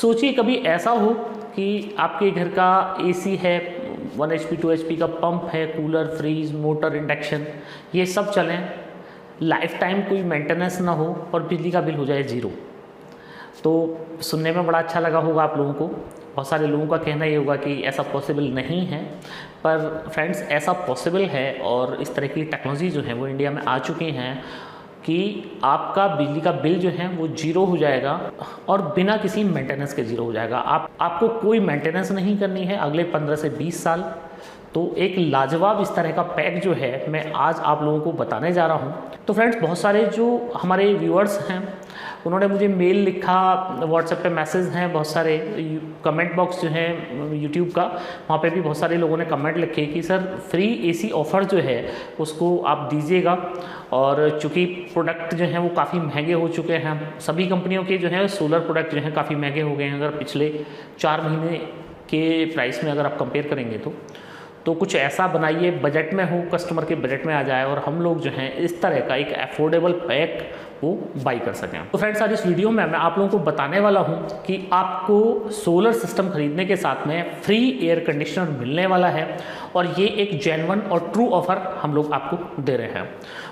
सोचिए कभी ऐसा हो कि आपके घर का एसी है, 1 HP 2 HP का पंप है, कूलर, फ्रीज, मोटर, इंडक्शन, ये सब चलें, लाइफ टाइम कोई मेंटेनेंस ना हो और बिजली का बिल हो जाए ज़ीरो। तो सुनने में बड़ा अच्छा लगा होगा आप लोगों को। बहुत सारे लोगों का कहना ये होगा कि ऐसा पॉसिबल नहीं है, पर फ्रेंड्स ऐसा पॉसिबल है और इस तरह की टेक्नोलॉजी जो है वो इंडिया में आ चुकी हैं कि आपका बिजली का बिल जो है वो ज़ीरो हो जाएगा और बिना किसी मेंटेनेंस के ज़ीरो हो जाएगा। आपको कोई मेंटेनेंस नहीं करनी है अगले 15 से 20 साल। तो एक लाजवाब इस तरह का पैक जो है मैं आज आप लोगों को बताने जा रहा हूँ। तो फ्रेंड्स बहुत सारे जो हमारे व्यूअर्स हैं उन्होंने मुझे मेल लिखा, व्हाट्सएप पे मैसेज हैं, बहुत सारे कमेंट बॉक्स जो है यूट्यूब का, वहाँ पे भी बहुत सारे लोगों ने कमेंट लिखे कि सर फ्री एसी ऑफ़र जो है उसको आप दीजिएगा। और चूँकि प्रोडक्ट जो हैं वो काफ़ी महंगे हो चुके हैं, सभी कंपनियों के जो है सोलर प्रोडक्ट जो हैं काफ़ी महंगे हो गए हैं। अगर पिछले 4 महीने के प्राइस में अगर आप कंपेयर करेंगे तो कुछ ऐसा बनाइए बजट में हो, कस्टमर के बजट में आ जाए और हम लोग जो हैं इस तरह का एक अफोर्डेबल पैक वो बाई कर सकें। तो फ्रेंड्स आज इस वीडियो में मैं आप लोगों को बताने वाला हूं कि आपको सोलर सिस्टम खरीदने के साथ में फ्री एयर कंडीशनर मिलने वाला है और ये एक जेन्युइन और ट्रू ऑफ़र हम लोग आपको दे रहे हैं।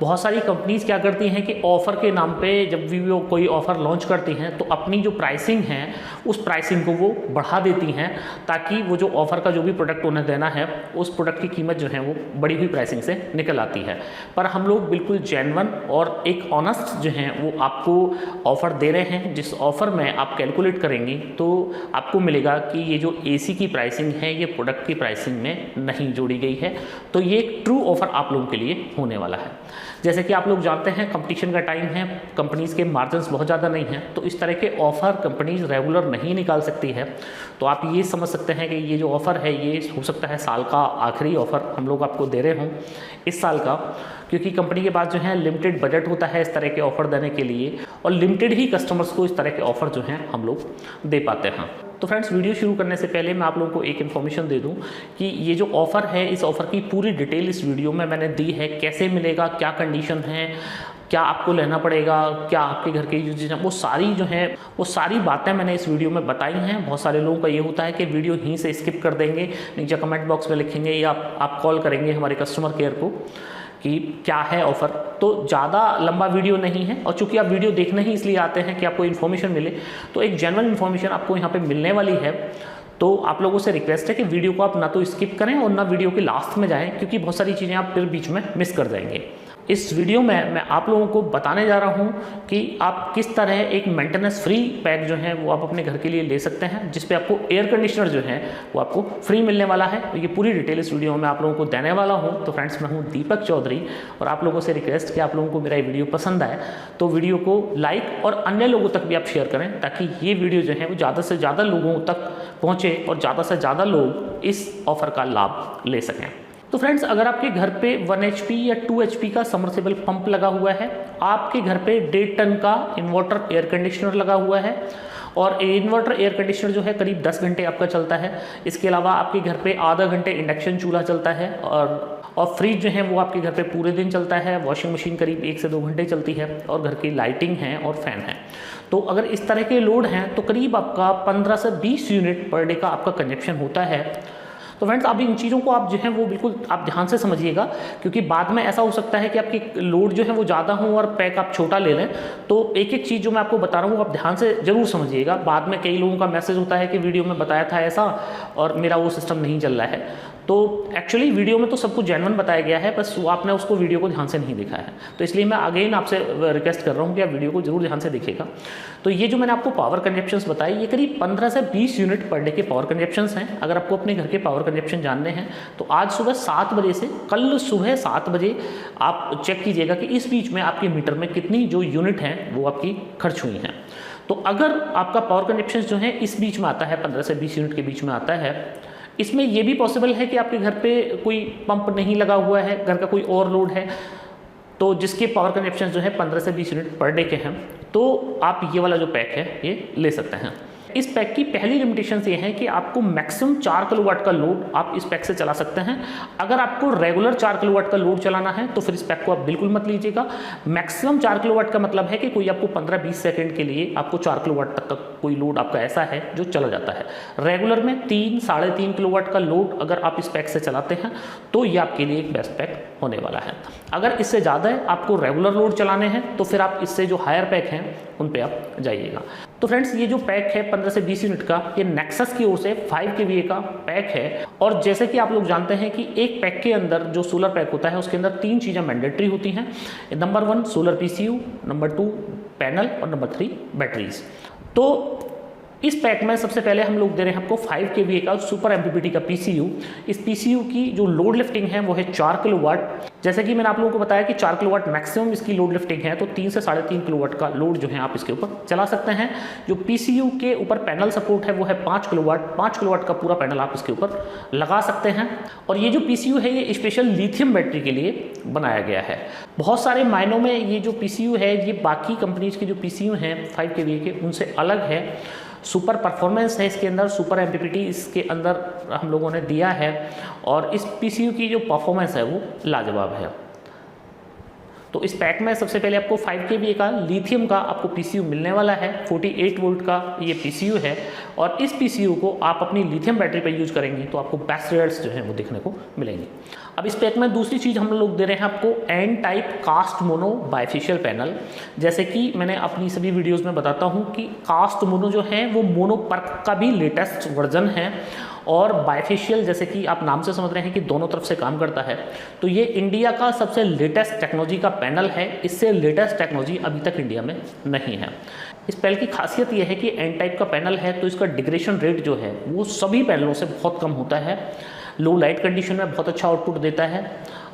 बहुत सारी कंपनीज़ क्या करती हैं कि ऑफ़र के नाम पे जब भी वो कोई ऑफ़र लॉन्च करती हैं तो अपनी जो प्राइसिंग है उस प्राइसिंग को वो बढ़ा देती हैं ताकि वो जो ऑफ़र का जो भी प्रोडक्ट उन्हें देना है उस प्रोडक्ट की कीमत जो है वो बढ़ी हुई प्राइसिंग से निकल आती है। पर हम लोग बिल्कुल जेन्युइन और एक ऑनेस्ट जो हैं वो आपको ऑफ़र दे रहे हैं, जिस ऑफ़र में आप कैलकुलेट करेंगे तो आपको मिलेगा कि ये जो एसी की प्राइसिंग है ये प्रोडक्ट की प्राइसिंग में नहीं जोड़ी गई है। तो ये एक ट्रू ऑफ़र आप लोगों के लिए होने वाला है। जैसे कि आप लोग जानते हैं कंपटीशन का टाइम है, कंपनीज़ के मार्जिन्स बहुत ज़्यादा नहीं हैं, तो इस तरह के ऑफ़र कंपनीज़ रेगुलर नहीं निकाल सकती है। तो आप ये समझ सकते हैं कि ये जो ऑफ़र है ये हो सकता है साल का आखिरी ऑफ़र हम लोग आपको दे रहे हों इस साल का, क्योंकि कंपनी के पास जो है लिमिटेड बजट होता है इस तरह के ऑफ़र देने के लिए और लिमिटेड ही कस्टमर्स को इस तरह के ऑफ़र जो हैं हम लोग दे पाते हैं। तो फ्रेंड्स वीडियो शुरू करने से पहले मैं आप लोगों को एक इन्फॉर्मेशन दे दूं कि ये जो ऑफ़र है इस ऑफ़र की पूरी डिटेल इस वीडियो में मैंने दी है। कैसे मिलेगा, क्या कंडीशन है, क्या आपको लेना पड़ेगा, क्या आपके घर के यूजेज हैं, वो सारी जो है वो सारी बातें मैंने इस वीडियो में बताई हैं। बहुत सारे लोगों का ये होता है कि वीडियो यहीं से स्किप कर देंगे, नीचे कमेंट बॉक्स में लिखेंगे या आप कॉल करेंगे हमारे कस्टमर केयर को कि क्या है ऑफ़र। तो ज़्यादा लंबा वीडियो नहीं है और चूंकि आप वीडियो देखने ही इसलिए आते हैं कि आपको इन्फॉर्मेशन मिले, तो एक जेन्युइन इन्फॉर्मेशन आपको यहाँ पे मिलने वाली है। तो आप लोगों से रिक्वेस्ट है कि वीडियो को आप ना तो स्किप करें और ना वीडियो के लास्ट में जाएं, क्योंकि बहुत सारी चीज़ें आप फिर बीच में मिस कर जाएंगे। इस वीडियो में मैं आप लोगों को बताने जा रहा हूं कि आप किस तरह एक मेंटेनेंस फ्री पैक जो है वो आप अपने घर के लिए ले सकते हैं, जिस पे आपको एयर कंडीशनर जो है वो आपको फ्री मिलने वाला है। तो ये पूरी डिटेल इस वीडियो में आप लोगों को देने वाला हूं। तो फ्रेंड्स मैं हूं दीपक चौधरी और आप लोगों से रिक्वेस्ट कि आप लोगों को मेरा ये वीडियो पसंद आए तो वीडियो को लाइक और अन्य लोगों तक भी आप शेयर करें ताकि ये वीडियो जो है वो ज़्यादा से ज़्यादा लोगों तक पहुँचे और ज़्यादा से ज़्यादा लोग इस ऑफ़र का लाभ ले सकें। तो फ्रेंड्स अगर आपके घर पे 1 HP या 2 HP का समर्सिबल पंप लगा हुआ है, आपके घर पे 1.5 टन का इन्वर्टर एयर कंडीशनर लगा हुआ है और इन्वर्टर एयर कंडीशनर जो है करीब 10 घंटे आपका चलता है। इसके अलावा आपके घर पे आधा घंटे इंडक्शन चूल्हा चलता है और फ्रिज जो है वो आपके घर पे पूरे दिन चलता है। वॉशिंग मशीन करीब 1 से 2 घंटे चलती है और घर की लाइटिंग है और फैन है। तो अगर इस तरह के लोड हैं तो करीब आपका 15 से 20 यूनिट पर डे का आपका कंजप्शन होता है। तो फ्रेंड्स आप इन चीज़ों को आप जो है वो बिल्कुल आप ध्यान से समझिएगा, क्योंकि बाद में ऐसा हो सकता है कि आपकी लोड जो है वो ज़्यादा हो और पैक आप छोटा ले लें। तो एक एक चीज़ जो मैं आपको बता रहा हूँ आप ध्यान से ज़रूर समझिएगा। बाद में कई लोगों का मैसेज होता है कि वीडियो में बताया था ऐसा और मेरा वो सिस्टम नहीं चल रहा है। तो एक्चुअली वीडियो में तो सब कुछ जेन्युइन बताया गया है, बस आपने उसको वीडियो को ध्यान से नहीं देखा है। तो इसलिए मैं अगेन आपसे रिक्वेस्ट कर रहा हूँ कि आप वीडियो को जरूर ध्यान से देखिएगा। तो ये जो मैंने आपको पावर कंजप्शंस बताई ये करीब 15 से 20 यूनिट पर डे के पावर कंजप्शंस हैं। अगर आपको अपने घर के पावर कंजप्शन जानने हैं तो आज सुबह 7 बजे से कल सुबह 7 बजे आप चेक कीजिएगा कि इस बीच में आपके मीटर में कितनी जो यूनिट हैं वो आपकी खर्च हुई हैं। तो अगर आपका पावर कंजप्शन जो है इस बीच में आता है, 15 से 20 यूनिट के बीच में आता है, इसमें यह भी पॉसिबल है कि आपके घर पे कोई पंप नहीं लगा हुआ है, घर का कोई और लोड है तो जिसके पावर कंजप्शन जो है 15 से 20 यूनिट पर डे के हैं, तो आप ये वाला जो पैक है ये ले सकते हैं। इस पैक की पहली लिमिटेशन ये है कि आपको मैक्सिमम 4 किलोवाट का लोड आप इस पैक से चला सकते हैं। अगर आपको रेगुलर 4 किलोवाट का लोड चलाना है तो फिर इस पैक को आप बिल्कुल मत लीजिएगा। मैक्सिमम 4 किलोवाट का मतलब है कि कोई आपको 15-20 सेकंड के लिए आपको 4 किलोवाट तक का कोई लोड आपका ऐसा है जो चला जाता है। रेगुलर में 3-3.5 किलोवाट का लोड अगर आप इस पैक से चलाते हैं तो ये आपके लिए एक बेस्ट पैक होने वाला है। अगर इससे ज़्यादा आपको रेगुलर लोड चलाने हैं तो फिर आप इससे जो हायर पैक हैं उन पे आप जाइएगा। तो फ्रेंड्स, ये जो पैक है 15 से 20 यूनिट का, ये नेक्सस की ओर से 5 kVA का पैक है। और जैसे कि आप लोग जानते हैं कि एक पैक के अंदर जो सोलर पैक होता है उसके अंदर 3 चीज़ें मैंडेटरी होती हैं। Number 1 solar PCU, number 2 panel और नंबर 3 बैटरीज। तो इस पैक में सबसे पहले हम लोग दे रहे हैं आपको 5 kVA का सुपर MPPT का PCU। इस PCU की जो लोड लिफ्टिंग है वो है 4 किलोवाट। जैसे कि मैंने आप लोगों को बताया कि 4 किलोवाट मैक्सिमम इसकी लोड लिफ्टिंग है, तो 3 से 3.5 किलोवाट का लोड जो है आप इसके ऊपर चला सकते हैं। जो PCU के ऊपर पैनल सपोर्ट है वो है 5 किलोवाट। 5 किलोवाट का पूरा पैनल आप इसके ऊपर लगा सकते हैं। और ये जो PCU है ये स्पेशल लिथियम बैटरी के लिए बनाया गया है। बहुत सारे मायनों में ये जो PCU है ये बाकी कंपनीज के जो PCU हैं 5 kVA के उनसे अलग है। सुपर परफॉर्मेंस है इसके अंदर, सुपर MPPT इसके अंदर हम लोगों ने दिया है और इस PCU की जो परफॉर्मेंस है वो लाजवाब है। तो इस पैक में सबसे पहले आपको 5 kVA का लिथियम का आपको PCU मिलने वाला है। 48 वोल्ट का ये PCU है और इस PCU को आप अपनी लिथियम बैटरी पर यूज करेंगे तो आपको बेस्ट रिजल्ट्स जो हैं वो देखने को मिलेंगे। अब इस पैक में दूसरी चीज़ हम लोग दे रहे हैं आपको N type cast mono bifacial panel. जैसे कि मैंने अपनी सभी वीडियोस में बताता हूँ कि कास्ट मोनो जो है वो मोनो पर्क का भी लेटेस्ट वर्जन है और बाइफेशियल जैसे कि आप नाम से समझ रहे हैं कि दोनों तरफ से काम करता है। तो ये इंडिया का सबसे लेटेस्ट टेक्नोलॉजी का पैनल है। इससे लेटेस्ट टेक्नोलॉजी अभी तक इंडिया में नहीं है। इस पैनल की खासियत यह है कि N टाइप का पैनल है तो इसका डिग्रेडेशन रेट जो है वो सभी पैनलों से बहुत कम होता है। लो लाइट कंडीशन में बहुत अच्छा आउटपुट देता है।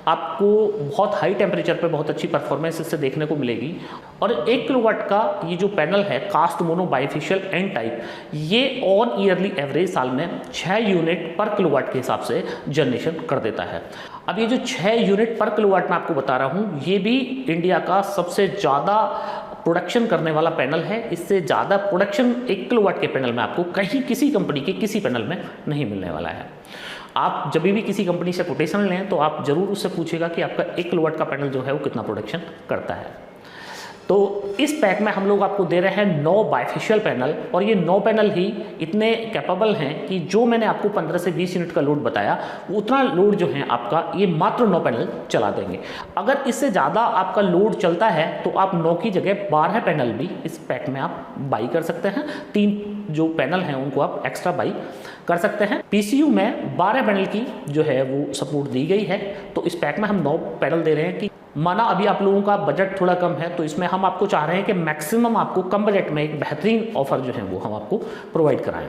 आपको बहुत हाई टेम्परेचर पे बहुत अच्छी परफॉर्मेंस इससे देखने को मिलेगी। और 1 किलोवाट का ये जो पैनल है cast mono bifacial N type, ये ऑन ईयरली एवरेज साल में 6 यूनिट पर किलोवाट के हिसाब से जनरेशन कर देता है। अब ये जो 6 यूनिट पर किलोवाट मैं आपको बता रहा हूँ ये भी इंडिया का सबसे ज़्यादा प्रोडक्शन करने वाला पैनल है। इससे ज़्यादा प्रोडक्शन 1 किलोवाट के पैनल में आपको कहीं किसी कंपनी के किसी पैनल में नहीं मिलने वाला है। आप जब भी किसी कंपनी से कोटेशन लें तो आप ज़रूर उससे पूछेगा कि आपका 1 किलोवाट का पैनल जो है वो कितना प्रोडक्शन करता है। तो इस पैक में हम लोग आपको दे रहे हैं 9 बाइफेशियल पैनल और ये 9 पैनल ही इतने कैपेबल हैं कि जो मैंने आपको 15 से 20 यूनिट का लोड बताया उतना लोड जो है आपका ये मात्र 9 पैनल चला देंगे। अगर इससे ज़्यादा आपका लोड चलता है तो आप 9 की जगह 12 पैनल भी इस पैक में आप बाई कर सकते हैं। 3 जो पैनल हैं उनको आप एक्स्ट्रा बाई कर सकते हैं। PCU में 12 पैनल की जो है वो सपोर्ट दी गई है। तो इस पैक में हम 9 पैनल दे रहे हैं कि माना अभी आप लोगों का बजट थोड़ा कम है तो इसमें हम आपको चाह रहे हैं कि मैक्सिमम आपको कम बजट में एक बेहतरीन ऑफर जो है वो हम आपको प्रोवाइड कराएं।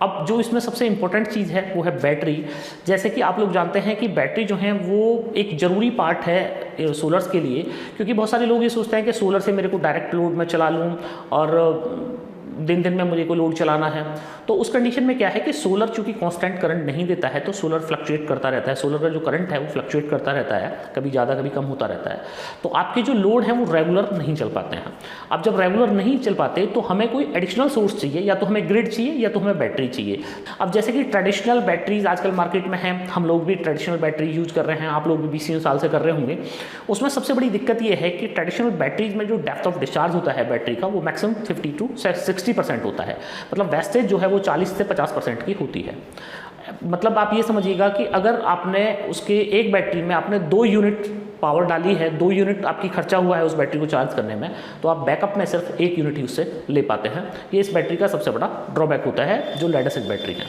अब जो इसमें सबसे इम्पोर्टेंट चीज़ है वो है बैटरी। जैसे कि आप लोग जानते हैं कि बैटरी जो है वो एक ज़रूरी पार्ट है सोलर्स के लिए, क्योंकि बहुत सारे लोग ये सोचते हैं कि सोलर से मेरे को डायरेक्ट लोड में चला लूँ और दिन दिन में मुझे को लोड चलाना है। तो उस कंडीशन में क्या है कि सोलर चूंकि कांस्टेंट करंट नहीं देता है तो सोलर फ्लक्चुएट करता रहता है। सोलर का जो करंट है वो फ्लक्चुएट करता रहता है, कभी ज़्यादा कभी कम होता रहता है। तो आपके जो लोड हैं वो रेगुलर नहीं चल पाते हैं। अब जब रेगुलर नहीं चल पाते तो हमें कोई एडिशनल सोर्स चाहिए, या तो हमें ग्रिड चाहिए या तो हमें बैटरी चाहिए। अब जैसे कि ट्रेडिशनल बैटरीज आजकल मार्केट में हैं, हम लोग भी ट्रेडिशनल बैटरी यूज़ कर रहे हैं, आप लोग भी 20 साल से कर रहे होंगे। उसमें सबसे बड़ी दिक्कत ये है कि ट्रेडिशनल बैटरीज में जो डेप्थ ऑफ डिस्चार्ज होता है बैटरी का वो मैक्सिमम 50 से 60% होता है। मतलब वेस्टेज जो है वो 40 से 50% की होती है। मतलब आप ये समझिएगा कि अगर आपने उसके एक बैटरी में आपने 2 यूनिट पावर डाली है, 2 यूनिट आपकी खर्चा हुआ है उस बैटरी को चार्ज करने में, तो आप बैकअप में सिर्फ 1 यूनिट ही उससे ले पाते हैं। ये इस बैटरी का सबसे बड़ा ड्रॉबैक होता है जो लेड एसिड बैटरी है।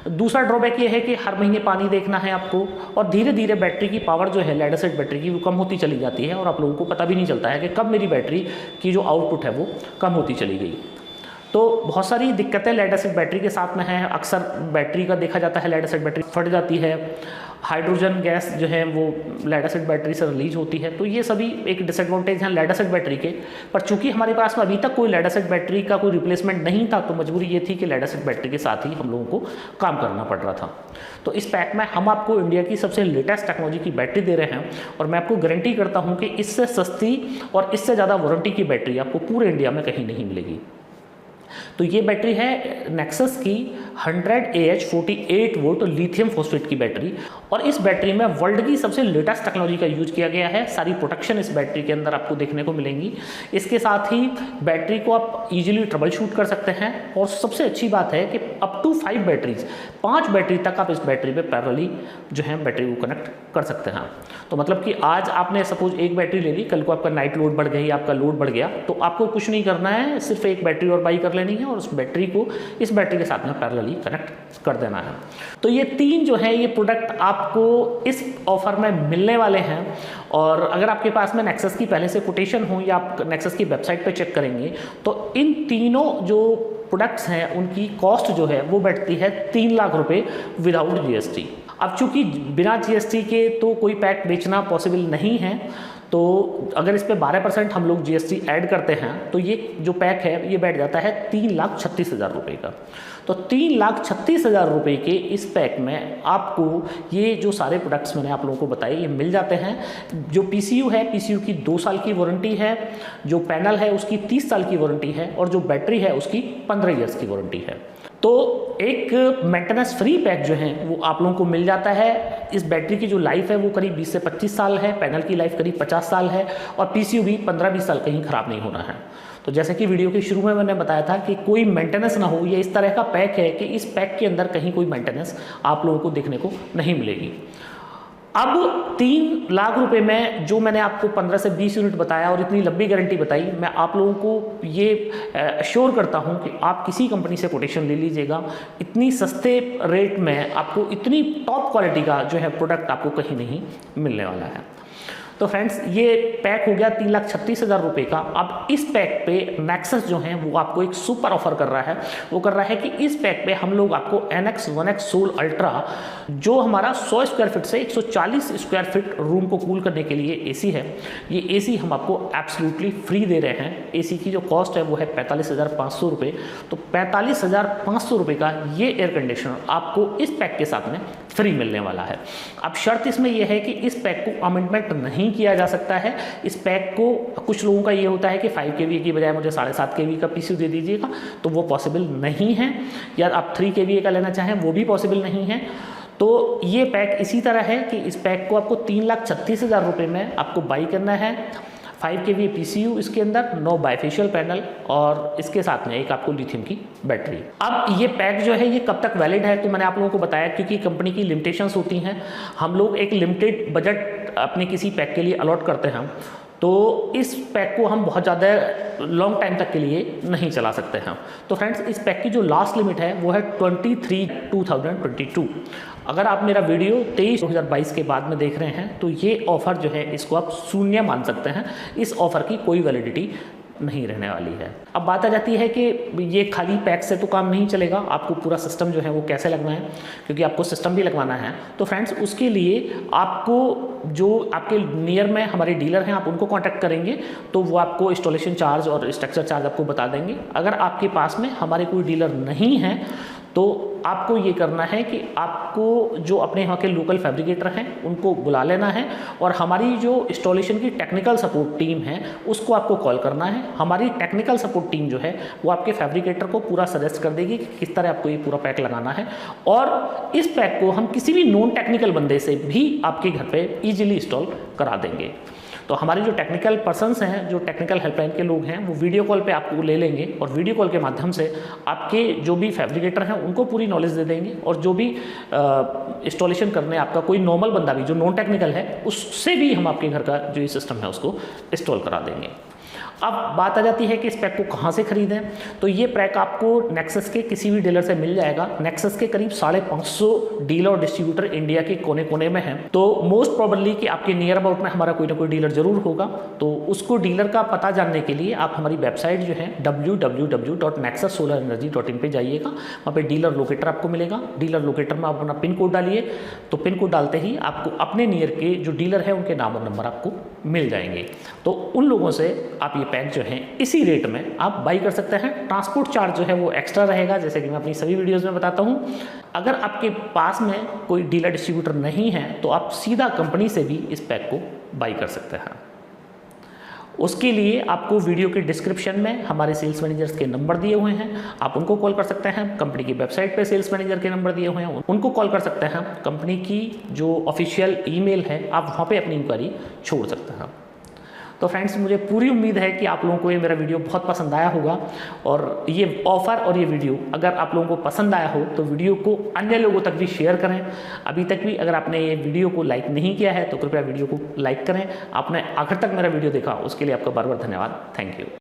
दूसरा ड्रॉबैक ये है कि हर महीने पानी देखना है आपको, और धीरे धीरे बैटरी की पावर जो है लेड एसिड बैटरी की वो कम होती चली जाती है और आप लोगों को पता भी नहीं चलता है कि कब मेरी बैटरी की जो आउटपुट है वो कम होती चली गई। तो बहुत सारी दिक्कतें लेड एसिड बैटरी के साथ में हैं। अक्सर बैटरी का देखा जाता है लेड एसिड बैटरी फट जाती है, हाइड्रोजन गैस जो है वो लेड एसिड बैटरी से रिलीज होती है। तो ये सभी एक डिसएडवांटेज हैं लेड एसिड बैटरी के। पर चूंकि हमारे पास में अभी तक कोई लेड एसिड बैटरी का कोई रिप्लेसमेंट नहीं था तो मजबूरी ये थी कि लेड एसिड बैटरी के साथ ही हम लोगों को काम करना पड़ रहा था। तो इस पैक में हम आपको इंडिया की सबसे लेटेस्ट टेक्नोलॉजी की बैटरी दे रहे हैं और मैं आपको गारंटी करता हूँ कि इससे सस्ती और इससे ज़्यादा वारंटी की बैटरी आपको पूरे इंडिया में कहीं नहीं मिलेगी। तो ये बैटरी है नेक्सस की 100Ah 48 वोल्ट लिथियम फॉस्फेट की बैटरी, और इस बैटरी में वर्ल्ड की सबसे लेटेस्ट टेक्नोलॉजी का यूज किया गया है। सारी प्रोटेक्शन इस बैटरी के अंदर आपको देखने को मिलेंगी। इसके साथ ही बैटरी को आप इजीली ट्रबल शूट कर सकते हैं, और सबसे अच्छी बात है कि अप टू 5 बैटरी तक आप इस बैटरी पे पैरेलली जो है बैटरी को कनेक्ट कर सकते हैं। तो मतलब कि आज आपने सपोज एक बैटरी ले ली, कल को आपका नाइट लोड बढ़ गई, आपका लोड बढ़ गया, तो आपको कुछ नहीं करना है, सिर्फ एक बैटरी और बाई कर लेनी है और उस बैटरी को इस बैटरी के साथ में पैरेलली कनेक्ट कर देना है। तो ये 3 जो है ये प्रोडक्ट आपको इस ऑफर में मिलने वाले हैं। और अगर आपके पास में नेक्सस की पहले से कोटेशन हो या आप नेक्सस की वेबसाइट पे चेक करेंगे तो इन तीनों जो प्रोडक्ट्स हैं उनकी कॉस्ट जो है वो बैठती है 3 लाख रुपए विदाउट GST। अब चूंकि बिना GST के तो कोई पैक बेचना पॉसिबल नहीं है, तो अगर इस पे 12% हम लोग GST ऐड करते हैं तो ये जो पैक है ये बैठ जाता है 3,36,000 रुपये का। तो 3,36,000 रुपये के इस पैक में आपको ये जो सारे प्रोडक्ट्स मैंने आप लोगों को बताए ये मिल जाते हैं। जो PCU है, PCU की 2 साल की वारंटी है, जो पैनल है उसकी 30 साल की वारंटी है, और जो बैटरी है उसकी 15 ईयर्स की वारंटी है। तो एक मेंटेनेंस फ्री पैक जो है वो आप लोगों को मिल जाता है। इस बैटरी की जो लाइफ है वो करीब 20 से 25 साल है, पैनल की लाइफ करीब 50 साल है, और PCU भी 15-20 साल कहीं ख़राब नहीं होना है। तो जैसे कि वीडियो के शुरू में मैंने बताया था कि कोई मेंटेनेंस ना हो, ये इस तरह का पैक है कि इस पैक के अंदर कहीं कोई मेंटेनेंस आप लोगों को देखने को नहीं मिलेगी। अब 3 लाख रुपए में जो मैंने आपको 15 से 20 यूनिट बताया और इतनी लंबी गारंटी बताई, मैं आप लोगों को ये अश्योर करता हूं कि आप किसी कंपनी से कोटेशन ले लीजिएगा। इतनी सस्ते रेट में आपको इतनी टॉप क्वालिटी का जो है प्रोडक्ट आपको कहीं नहीं मिलने वाला है। तो फ्रेंड्स ये पैक हो गया 3,36,000 रुपये का। अब इस पैक पे नेक्सस जो है वो आपको एक सुपर ऑफर कर रहा है। वो कर रहा है कि इस पैक पे हम लोग आपको NX 1X सोल अल्ट्रा, जो हमारा 100 स्क्वायर फीट से 140 स्क्वायर फीट रूम को कूल करने के लिए AC है, ये AC हम आपको एब्सोल्युटली फ्री दे रहे हैं। AC की जो कॉस्ट है वो है 45,500 रुपये। तो 45,500 रुपये का ये एयर कंडीशनर आपको इस पैक के साथ में फ्री मिलने वाला है। अब शर्त इसमें यह है कि इस पैक को अमेंडमेंट नहीं किया जा सकता है। इस पैक को कुछ लोगों का ये होता है कि 5 kVA की बजाय मुझे 7.5 kVA का PCU दे दीजिएगा, तो वो पॉसिबल नहीं है, या आप 3 kVA का लेना चाहें वो भी पॉसिबल नहीं है। तो ये पैक इसी तरह है कि इस पैक को आपको 3,36,000 रुपये में आपको बाई करना है। 5 kVA PCU इसके अंदर, 9 बाइफेशियल पैनल, और इसके साथ में एक आपको लिथियम की बैटरी। अब ये पैक जो है ये कब तक वैलिड है तो मैंने आप लोगों को बताया, क्योंकि कंपनी की लिमिटेशंस होती हैं। हम लोग एक लिमिटेड बजट अपने किसी पैक के लिए अलॉट करते हैं, तो इस पैक को हम बहुत ज़्यादा लॉन्ग टाइम तक के लिए नहीं चला सकते हैं। तो फ्रेंड्स इस पैक की जो लास्ट लिमिट है वो है 23/2022। अगर आप मेरा वीडियो 23/2022 के बाद में देख रहे हैं तो ये ऑफ़र जो है इसको आप शून्य मान सकते हैं। इस ऑफ़र की कोई वैलिडिटी नहीं रहने वाली है। अब बात आ जाती है कि ये खाली पैक से तो काम नहीं चलेगा, आपको पूरा सिस्टम जो है वो कैसे लगना है, क्योंकि आपको सिस्टम भी लगवाना है। तो फ्रेंड्स उसके लिए आपको जो आपके नियर में हमारे डीलर हैं आप उनको कांटेक्ट करेंगे तो वो आपको इंस्टॉलेशन चार्ज और स्ट्रक्चर चार्ज आपको बता देंगे। अगर आपके पास में हमारे कोई डीलर नहीं है तो आपको ये करना है कि आपको जो अपने यहाँ के लोकल फैब्रिकेटर हैं उनको बुला लेना है, और हमारी जो इंस्टॉलेशन की टेक्निकल सपोर्ट टीम है उसको आपको कॉल करना है। हमारी टेक्निकल सपोर्ट टीम जो है वो आपके फैब्रिकेटर को पूरा सजेस्ट कर देगी कि किस तरह आपको ये पूरा पैक लगाना है, और इस पैक को हम किसी भी नॉन टेक्निकल बंदे से भी आपके घर पर ईजिली इंस्टॉल करा देंगे। तो हमारे जो टेक्निकल पर्सन्स हैं, जो टेक्निकल हेल्पलाइन के लोग हैं, वो वीडियो कॉल पे आपको ले लेंगे, और वीडियो कॉल के माध्यम से आपके जो भी फैब्रिकेटर हैं उनको पूरी नॉलेज दे देंगे, और जो भी इंस्टॉलेशन करने आपका कोई नॉर्मल बंदा भी जो नॉन टेक्निकल है उससे भी हम आपके घर का जो ये सिस्टम है उसको इंस्टॉल करा देंगे। अब बात आ जाती है कि इस पैक को कहाँ से खरीदें। तो ये पैक आपको नेक्सस के किसी भी डीलर से मिल जाएगा। नेक्सस के करीब 550 डीलर और डिस्ट्रीब्यूटर इंडिया के कोने कोने में हैं। तो मोस्ट प्रोबेबली कि आपके नियर अबाउट में हमारा कोई ना कोई डीलर जरूर होगा। तो उसको डीलर का पता जानने के लिए आप हमारी वेबसाइट जो है www.nexussolarenergy.in पे जाइएगा। वहाँ पे डीलर लोकेटर आपको मिलेगा। डीलर लोकेटर में आप अपना पिन कोड डालिए, तो पिन कोड डालते ही आपको अपने नियर के जो डीलर है उनके नाम और नंबर आपको मिल जाएंगे। तो उन लोगों से आप ये पैक जो है इसी रेट में आप बाई कर सकते हैं। ट्रांसपोर्ट चार्ज जो है वो एक्स्ट्रा रहेगा, जैसे कि मैं अपनी सभी वीडियोस में बताता हूं। अगर आपके पास में कोई डीलर डिस्ट्रीब्यूटर नहीं है तो आप सीधा कंपनी से भी इस पैक को बाई कर सकते हैं। उसके लिए आपको वीडियो के डिस्क्रिप्शन में हमारे सेल्स मैनेजर्स के नंबर दिए हुए हैं, आप उनको कॉल कर सकते हैं। कंपनी की वेबसाइट पे सेल्स मैनेजर के नंबर दिए हुए हैं, उनको कॉल कर सकते हैं। कंपनी की जो ऑफिशियल ईमेल है आप वहाँ पे अपनी इंक्वायरी छोड़ सकते हैं। तो फ्रेंड्स, मुझे पूरी उम्मीद है कि आप लोगों को ये मेरा वीडियो बहुत पसंद आया होगा, और ये ऑफ़र और ये वीडियो अगर आप लोगों को पसंद आया हो तो वीडियो को अन्य लोगों तक भी शेयर करें। अभी तक भी अगर आपने ये वीडियो को लाइक नहीं किया है तो कृपया वीडियो को लाइक करें। आपने आखिर तक मेरा वीडियो देखा उसके लिए आपका बार बार धन्यवाद। Thank you.